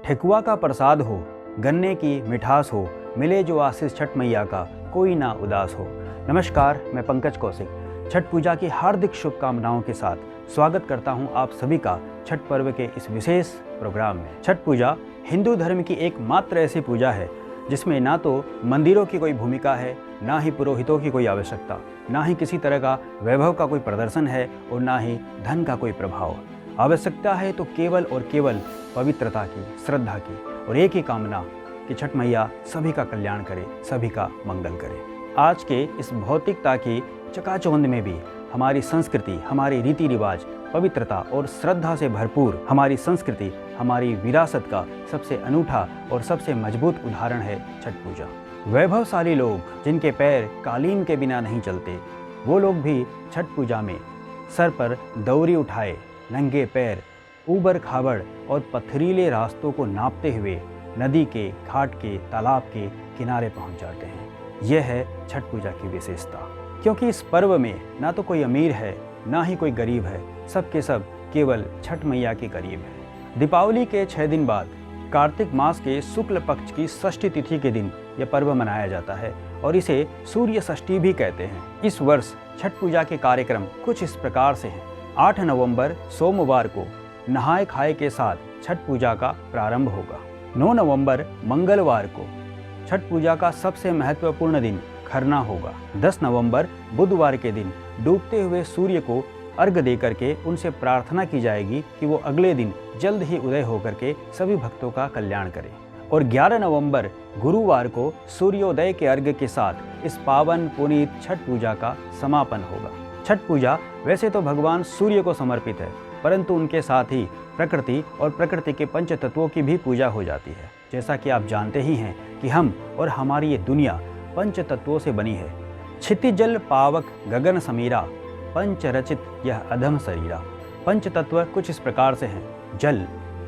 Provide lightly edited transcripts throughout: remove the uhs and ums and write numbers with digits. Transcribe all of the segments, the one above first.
ठेकुआ का प्रसाद हो, गन्ने की मिठास हो, मिले जो आशीष छठ मैया का, कोई ना उदास हो। नमस्कार, मैं पंकज कौशिक छठ पूजा की हार्दिक शुभकामनाओं के साथ स्वागत करता हूं आप सभी का छठ पर्व के इस विशेष प्रोग्राम में। छठ पूजा हिंदू धर्म की एकमात्र ऐसी पूजा है जिसमें ना तो मंदिरों की कोई भूमिका है, ना ही पुरोहितों की कोई आवश्यकता, ना ही किसी तरह का वैभव का कोई प्रदर्शन है और ना ही धन का कोई प्रभाव। आवश्यकता है तो केवल और केवल पवित्रता की, श्रद्धा की और एक ही कामना कि छठ मैया सभी का कल्याण करे, सभी का मंगल करे। आज के इस भौतिकता की चकाचौंध में भी हमारी संस्कृति, हमारे रीति रिवाज, पवित्रता और श्रद्धा से भरपूर हमारी संस्कृति, हमारी विरासत का सबसे अनूठा और सबसे मजबूत उदाहरण है छठ पूजा। वैभवशाली लोग जिनके पैर कालीन के बिना नहीं चलते, वो लोग भी छठ पूजा में सर पर दौरी उठाए, नंगे पैर, ऊबड़ खाबड़ और पथरीले रास्तों को नापते हुए नदी के, घाट के, तालाब के किनारे पहुंच जाते हैं। यह है छठ पूजा की विशेषता, क्योंकि इस पर्व में ना तो कोई अमीर है, ना ही कोई गरीब है, सब के सब केवल छठ मैया के करीब है। दीपावली के 6 दिन बाद कार्तिक मास के शुक्ल पक्ष की षष्ठी तिथि के दिन यह पर्व मनाया जाता है और इसे सूर्य षष्ठी भी कहते हैं। इस वर्ष छठ पूजा के कार्यक्रम कुछ इस प्रकार से हैं। 8 नवंबर सोमवार को नहाए खाए के साथ छठ पूजा का प्रारंभ होगा। 9 नवंबर मंगलवार को छठ पूजा का सबसे महत्वपूर्ण दिन खरना होगा। 10 नवंबर बुधवार के दिन डूबते हुए सूर्य को अर्घ्य देकर के उनसे प्रार्थना की जाएगी कि वो अगले दिन जल्द ही उदय होकर के सभी भक्तों का कल्याण करें। और 11 नवंबर गुरुवार को सूर्योदय के अर्घ्य के साथ इस पावन पुनीत छठ पूजा का समापन होगा। छठ पूजा वैसे तो भगवान सूर्य को समर्पित है, परंतु उनके साथ ही प्रकृति और प्रकृति के पंच तत्वों की भी पूजा हो जाती है। जैसा कि आप जानते ही हैं कि हम और हमारी ये दुनिया पंच तत्वों से बनी है। क्षितिज जल पावक गगन समीरा, पंच रचित यह अधम शरीरा। पंच तत्व कुछ इस प्रकार से हैं: जल,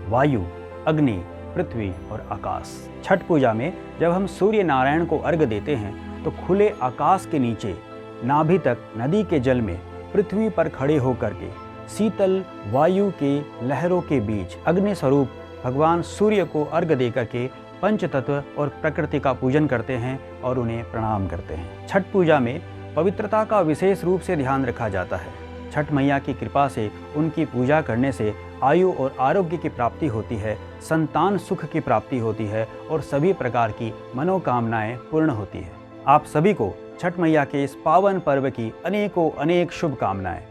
वायु, अग्नि, पृथ्वी और आकाश। छठ पूजा में जब हम सूर्य नारायण को अर्घ्य देते हैं तो खुले आकाश के नीचे नाभि तक नदी के जल में पृथ्वी पर खड़े होकर के शीतल वायु के लहरों के बीच अग्नि स्वरूप भगवान सूर्य को अर्घ्य देकर के पंच तत्व और प्रकृति का पूजन करते हैं और उन्हें प्रणाम करते हैं। छठ पूजा में पवित्रता का विशेष रूप से ध्यान रखा जाता है। छठ मैया की कृपा से उनकी पूजा करने से आयु और आरोग्य की प्राप्ति होती है, संतान सुख की प्राप्ति होती है और सभी प्रकार की मनोकामनाएं पूर्ण होती है। आप सभी को छठ मैया के इस पावन पर्व की अनेकों अनेक शुभकामनाएं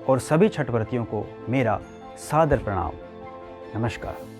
और सभी छठ व्रतियों को मेरा सादर प्रणाम। नमस्कार।